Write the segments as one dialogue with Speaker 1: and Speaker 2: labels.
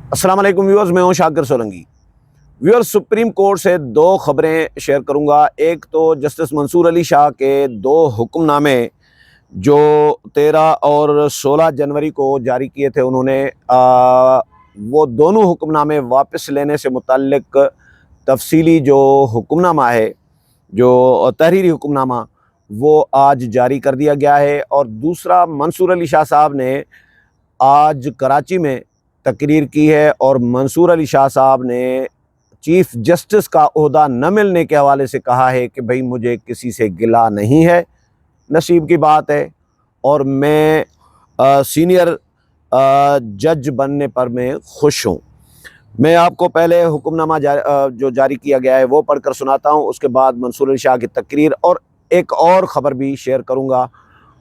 Speaker 1: अस्सलाम वालेकुम व्यूअर्स, मैं हूं Shakir Solanki. Viewers, supreme court से दो खबरें शेयर करूंगा। एक तो जस्टिस मंसूर अली शाह के दो हुक्मनामे जो 13 और 16 जनवरी को जारी किए थे उन्होंने, वो दोनों हुक्मनामे वापस लेने से मुतल्लिक तफसीली जो हुक्मनामा है, जो तहरीरी हुक्मनामा, वो आज जारी कर दिया गया है। और दूसरा, मंसूर अली शाह साहब ने आज कराची में तकरीर की है और मंसूर अली शाह साहब ने चीफ जस्टिस का ओहदा न मिलने के हवाले से कहा है कि भाई मुझे किसी से गिला नहीं है, नसीब की बात है और मैं सीनियर जज बनने पर मैं खुश हूँ। मैं आपको पहले हुक्मनामा जो जारी किया गया है वो पढ़कर सुनाता हूँ, उसके बाद मंसूर अली शाह की तकरीर और एक और ख़बर भी शेयर करूँगा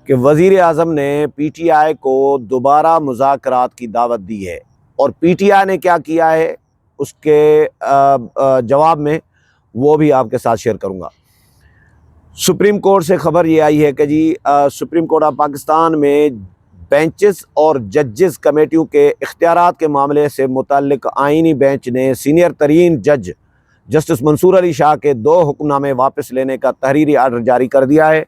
Speaker 1: कि वज़ीर आज़म ने PTI को दोबारा मुज़ाकरात की दावत दी है और PTI ने क्या किया है उसके जवाब में वो भी आपके साथ शेयर करूँगा। सुप्रीम कोर्ट से ख़बर ये आई है कि जी सुप्रीम कोर्ट ऑफ पाकिस्तान में बेंचेस और जजेस कमेटियों के इख्तियारात के मामले से मुतल्लिक आइनी बेंच ने सीनियर तरीन जज जस्टिस मंसूर अली शाह के दो हुक्मनामे वापस लेने का तहरीरी आर्डर जारी कर दिया है।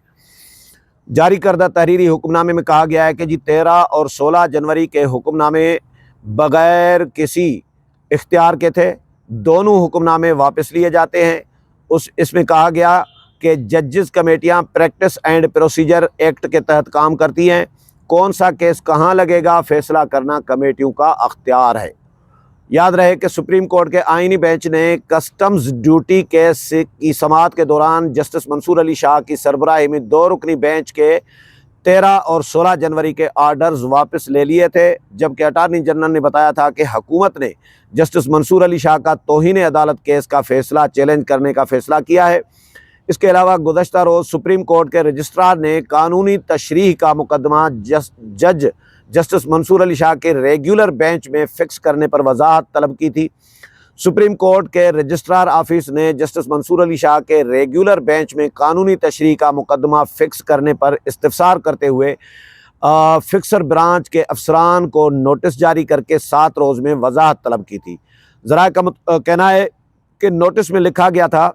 Speaker 1: जारी करदा तहरीरी हुक्मनामे में कहा गया है कि जी 13 और 16 जनवरी के हुक्मनामे बग़ैर किसी इख्तियार के थे, दोनों हुक्मनामे वापस लिए जाते हैं। इसमें कहा गया कि जजेस कमेटियां प्रैक्टिस एंड प्रोसीजर एक्ट के तहत काम करती हैं, कौन सा केस कहाँ लगेगा फैसला करना कमेटियों का अख्तियार है। याद रहे कि सुप्रीम कोर्ट के आइनी बेंच ने कस्टम्स ड्यूटी केस की समाअत के दौरान जस्टिस मंसूर अली शाह की सरबराही में दो रुकनी बेंच के 13 और 16 जनवरी के आर्डर्स वापस ले लिए थे, जबकि अटार्नी जनरल ने बताया था कि हुकूमत ने जस्टिस मंसूर अली शाह का तौहीन अदालत केस का फैसला चैलेंज करने का फैसला किया है। इसके अलावा गुज़श्ता रोज़ सुप्रीम कोर्ट के रजिस्ट्रार ने कानूनी तशरीह का मुकदमा जज जस्टिस मंसूर अली शाह के रेगुलर बेंच में फ़िक्स करने पर वजाहत तलब की थी। सुप्रीम कोर्ट के रजिस्ट्रार ऑफिस ने जस्टिस मंसूर अली शाह के रेगुलर बेंच में कानूनी तशरीह का मुकदमा फ़िक्स करने पर इस्तफसार करते हुए फ़िक्सर ब्रांच के अफसरान को नोटिस जारी करके 7 रोज़ में वजाहत तलब की थी। ज़राए का कहना है कि नोटिस में लिखा गया था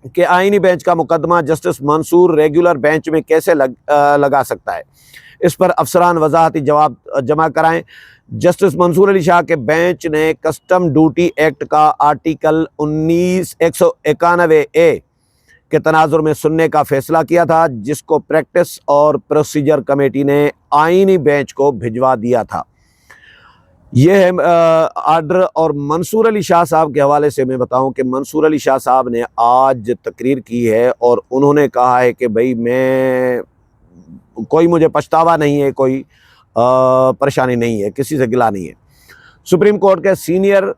Speaker 1: कि आइनी बेंच का मुकदमा जस्टिस मंसूर रेगुलर बेंच में कैसे लगा सकता है, इस पर अफसरान वजाहती जवाब जमा कराएं। जस्टिस मंसूर अली शाह के बेंच ने कस्टम ड्यूटी एक्ट का आर्टिकल 191A के तनाजुर में सुनने का फैसला किया था, जिसको प्रैक्टिस और प्रोसीजर कमेटी ने आइनी बेंच को भिजवा दिया था। ये है आर्डर। और मंसूर अली शाह साहब के हवाले से मैं बताऊं कि मंसूर अली शाह साहब ने आज तकरीर की है और उन्होंने कहा है कि भाई मुझे पछतावा नहीं है, कोई परेशानी नहीं है, किसी से गिला नहीं है। सुप्रीम कोर्ट के सीनियर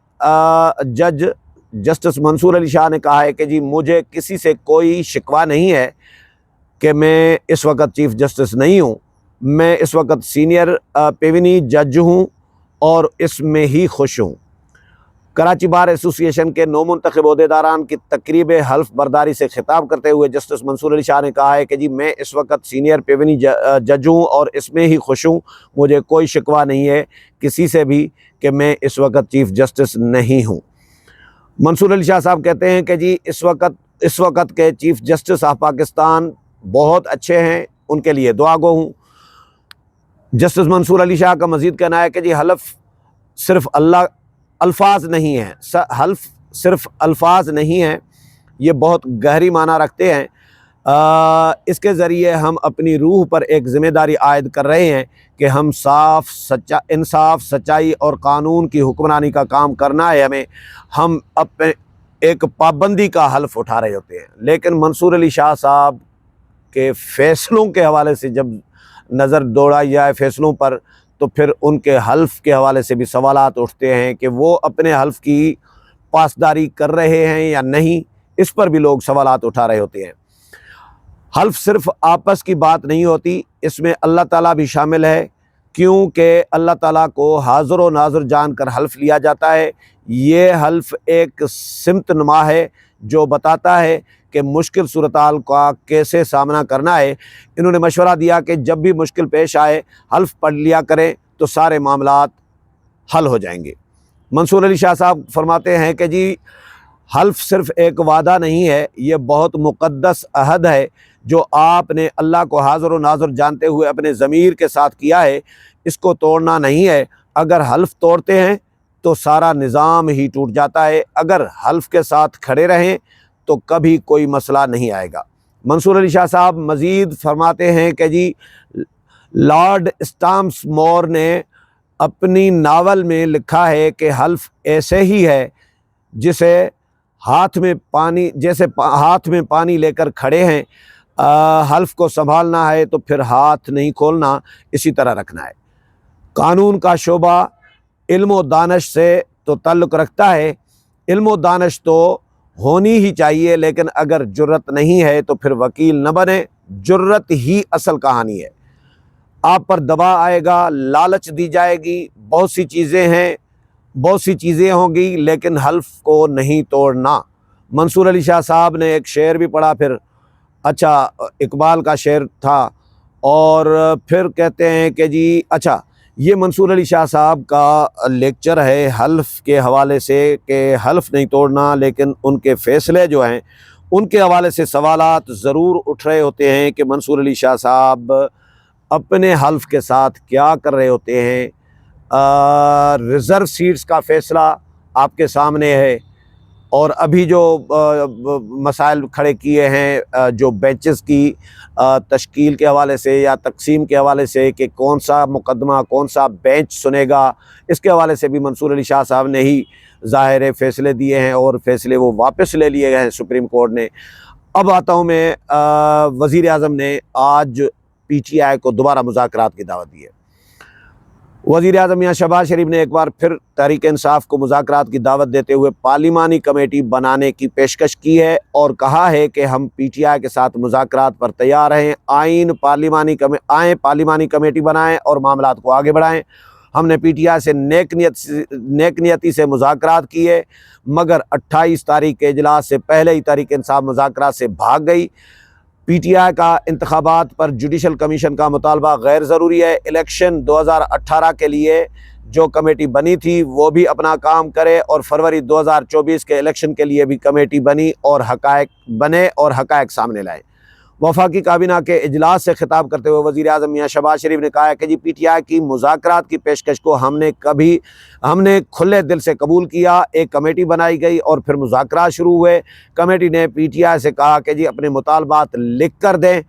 Speaker 1: जज जस्टिस मंसूर अली शाह ने कहा है कि जी मुझे किसी से कोई शिकवा नहीं है कि मैं इस वक्त चीफ जस्टिस नहीं हूँ, मैं इस वक्त सीनियर पेविनी जज हूँ और इसमें ही खुश हूँ। कराची बार एसोसिएशन के नौमुंतखब ओहदेदारान की तकरीब हल्फ बर्दारी से खिताब करते हुए जस्टिस मंसूर अली शाह ने कहा है कि जी मैं इस वक्त सीनियर पेविनी जज हूँ और इसमें ही खुश हूँ, मुझे कोई शिकवा नहीं है किसी से भी कि मैं इस वक्त चीफ जस्टिस नहीं हूँ। मंसूर अली शाह साहब कहते हैं कि जी इस वक्त के चीफ जस्टिस ऑफ पाकिस्तान बहुत अच्छे हैं, उनके लिए दुआ गो हूँ। जस्टिस मंसूर अली शाह का मज़ीद कहना है कि जी हल्फ सिर्फ अल्फाज नहीं है, हल्फ सिर्फ अल्फाज नहीं है, ये बहुत गहरी माना रखते हैं। इसके ज़रिए हम अपनी रूह पर एक ज़िम्मेदारी आयद कर रहे हैं कि हम इंसाफ, सच्चाई और कानून की हुक्मरानी का काम करना है हमें। हम अपने एक पाबंदी का हल्फ उठा रहे होते हैं। लेकिन मंसूर अली शाह साहब के फ़ैसलों के हवाले से जब नज़र दौड़ाई जाए फ़ैसलों पर, तो फिर उनके हल्फ के हवाले से भी सवालात उठते हैं कि वो अपने हल्फ की पासदारी कर रहे हैं या नहीं, इस पर भी लोग सवालात उठा रहे होते हैं। हल्फ सिर्फ आपस की बात नहीं होती, इसमें अल्लाह ताला भी शामिल है, क्योंकि अल्लाह ताला को हाज़िर व नाज़िर जानकर हल्फ लिया जाता है। ये हल्फ एक सिमत नुमा है जो बताता है कि मुश्किल सूरताल का कैसे सामना करना है। इन्होंने मशवरा दिया कि जब भी मुश्किल पेश आए हल्फ पढ़ लिया करें तो सारे मामलात हल हो जाएंगे। منصور علی شاہ صاحب فرماتے ہیں کہ جی حلف صرف ایک وعدہ نہیں ہے، یہ بہت مقدس عہد ہے جو آپ نے اللہ کو حاضر و ناظر جانتے ہوئے اپنے ضمیر کے ساتھ کیا ہے، اس کو توڑنا نہیں ہے۔ اگر حلف توڑتے ہیں تو سارا نظام ہی ٹوٹ جاتا ہے، اگر حلف کے ساتھ کھڑے رہیں تو کبھی کوئی مسئلہ نہیں آئے گا۔ منصور علی شاہ صاحب مزید فرماتے ہیں کہ جی لارڈ اسٹامپس مور نے اپنی ناول میں لکھا ہے کہ حلف ایسے ہی ہے جیسے ہاتھ میں پانی لے کر کھڑے ہیں، حلف کو سنبھالنا ہے تو پھر ہاتھ نہیں کھولنا، اسی طرح رکھنا ہے۔ قانون کا شعبہ علم و دانش سے تو تعلق رکھتا ہے، علم و دانش تو ہونی ہی چاہیے، لیکن اگر جرت نہیں ہے تو پھر وکیل نہ بنے، جرت ہی اصل کہانی ہے۔ آپ پر دباؤ آئے گا، لالچ دی جائے گی، بہت سی چیزیں ہوں گی، لیکن حلف کو نہیں توڑنا۔ منصور علی شاہ صاحب نے ایک شعر بھی پڑھا، پھر اچھا اقبال کا شعر تھا، اور پھر کہتے ہیں کہ جی اچھا یہ منصور علی شاہ صاحب کا لیکچر ہے حلف کے حوالے سے کہ حلف نہیں توڑنا، لیکن ان کے فیصلے جو ہیں ان کے حوالے سے سوالات ضرور اٹھ رہے ہوتے ہیں کہ منصور علی شاہ صاحب اپنے حلف کے ساتھ کیا کر رہے ہوتے ہیں۔ ریزرو سیٹس کا فیصلہ آپ کے سامنے ہے، اور ابھی جو مسائل کھڑے کیے ہیں جو بینچز کی تشکیل کے حوالے سے یا تقسیم کے حوالے سے کہ کون سا مقدمہ کون سا بینچ سنے گا، اس کے حوالے سے بھی منصور علی شاہ صاحب نے ہی ظاہر فیصلے دیے ہیں، اور فیصلے وہ واپس لے لیے گئے ہیں سپریم کورٹ نے۔ اب آتا ہوں میں، وزیر اعظم نے آج پی ٹی آئی کو دوبارہ مذاکرات کی دعوت دی ہے۔ وزیر اعظم میاں شہباز شریف نے ایک بار پھر تحریک انصاف کو مذاکرات کی دعوت دیتے ہوئے پارلیمانی کمیٹی بنانے کی پیشکش کی ہے، اور کہا ہے کہ ہم پی ٹی آئی کے ساتھ مذاکرات پر تیار ہیں، پارلیمانی کمیٹی بنائیں اور معاملات کو آگے بڑھائیں۔ ہم نے پی ٹی آئی سے نیک نیتی سے مذاکرات کیے، مگر 28 تاریخ کے اجلاس سے پہلے ہی تحریک انصاف مذاکرات سے بھاگ گئی۔ پی ٹی آئی کا انتخابات پر جوڈیشل کمیشن کا مطالبہ غیر ضروری ہے، الیکشن 2018 کے لیے جو کمیٹی بنی تھی وہ بھی اپنا کام کرے، اور فروری 2024 کے الیکشن کے لیے بھی کمیٹی بنی اور حقائق سامنے لائے۔ وفاقی کابینہ کے اجلاس سے خطاب کرتے ہوئے وزیر اعظم میاں شہباز شریف نے کہا ہے کہ جی پی ٹی آئی کی مذاکرات کی پیشکش کو ہم نے کھلے دل سے قبول کیا، ایک کمیٹی بنائی گئی اور پھر مذاکرات شروع ہوئے۔ کمیٹی نے پی ٹی آئی سے کہا کہ جی اپنے مطالبات لکھ کر دیں،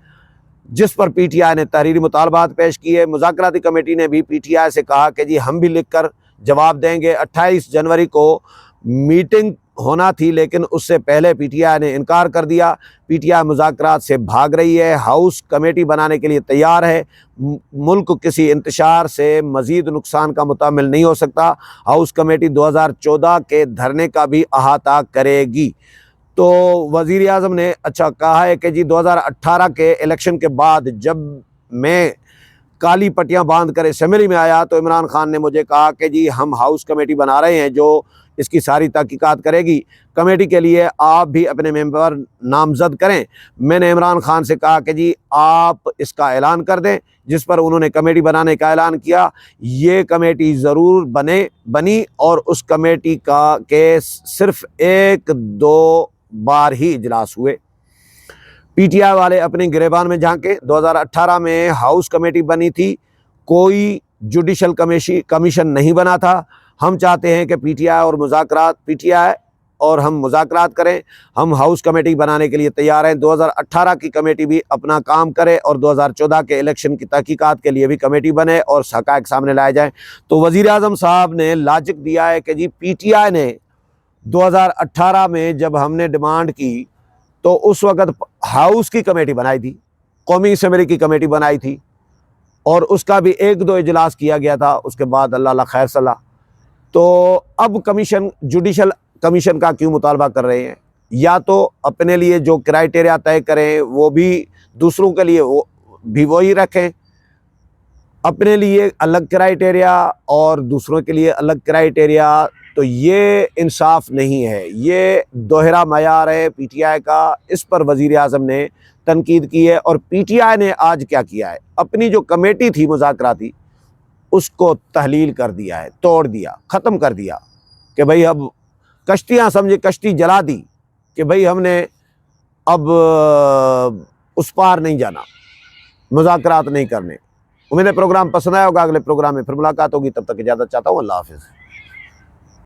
Speaker 1: جس پر پی ٹی آئی نے تحریری مطالبات پیش کیے۔ مذاکراتی کمیٹی نے بھی پی ٹی آئی سے کہا کہ جی ہم بھی لکھ کر جواب دیں گے۔ 28 جنوری کو میٹنگ ہونا تھی، لیکن اس سے پہلے پی ٹی آئی نے انکار کر دیا۔ پی ٹی آئی مذاکرات سے بھاگ رہی ہے، ہاؤس کمیٹی بنانے کے لیے تیار ہے۔ ملک کسی انتشار سے مزید نقصان کا متحمل نہیں ہو سکتا۔ ہاؤس کمیٹی 2014 کے دھرنے کا بھی احاطہ کرے گی۔ تو وزیر اعظم نے اچھا کہا ہے کہ جی 2018 کے الیکشن کے بعد جب میں کالی پٹیاں باندھ کر اسمبلی میں آیا تو عمران خان نے مجھے کہا کہ جی ہم ہاؤس کمیٹی بنا رہے ہیں جو اس کی ساری تحقیقات کرے گی، کمیٹی کے لیے آپ بھی اپنے ممبر نامزد کریں۔ میں نے عمران خان سے کہا کہ جی آپ اس کا اعلان کر دیں، جس پر انہوں نے کمیٹی بنانے کا اعلان کیا۔ یہ کمیٹی ضرور بنی، اور اس کمیٹی کے صرف 1-2 بار ہی اجلاس ہوئے۔ پی ٹی آئی والے اپنے گریبان میں جھانکے، 2018 میں ہاؤس کمیٹی بنی تھی، کوئی جوڈیشل کمیشن نہیں بنا تھا۔ ہم چاہتے ہیں کہ پی ٹی آئی اور ہم مذاکرات کریں، ہم ہاؤس کمیٹی بنانے کے لیے تیار ہیں۔ 2018 کی کمیٹی بھی اپنا کام کرے، اور 2014 کے الیکشن کی تحقیقات کے لیے بھی کمیٹی بنے اور حقائق سامنے لائے جائیں۔ تو وزیر اعظم صاحب نے لاجک دیا ہے کہ جی پی ٹی آئی نے 2018 میں جب ہم نے ڈیمانڈ کی تو اس وقت ہاؤس کی کمیٹی بنائی تھی، قومی اسمبلی کی کمیٹی بنائی تھی، اور اس کا بھی 1-2 اجلاس کیا گیا تھا، اس کے بعد اللہ خیر صلاح۔ تو اب جوڈیشل کمیشن کا کیوں مطالبہ کر رہے ہیں؟ یا تو اپنے لیے جو کرائیٹیریا طے کریں وہ بھی دوسروں کے لیے بھی وہی رکھیں، اپنے لیے الگ کرائیٹیریا اور دوسروں کے لیے الگ کرائیٹیریا، تو یہ انصاف نہیں ہے، یہ دوہرا معیار ہے پی ٹی آئی کا۔ اس پر وزیر اعظم نے تنقید کی ہے، اور پی ٹی آئی نے آج کیا کیا ہے، اپنی جو کمیٹی تھی مذاکراتی اس کو تحلیل کر دیا ہے، توڑ دیا، ختم کر دیا۔ کہ بھائی اب کشتیاں سمجھے کشتی جلا دی کہ بھائی ہم نے اب اس پار نہیں جانا، مذاکرات نہیں کرنے۔ امید ہے پروگرام پسند آیا ہوگا، اگلے پروگرام میں پھر ملاقات ہوگی، تب تک اجازت چاہتا ہوں، اللہ حافظ۔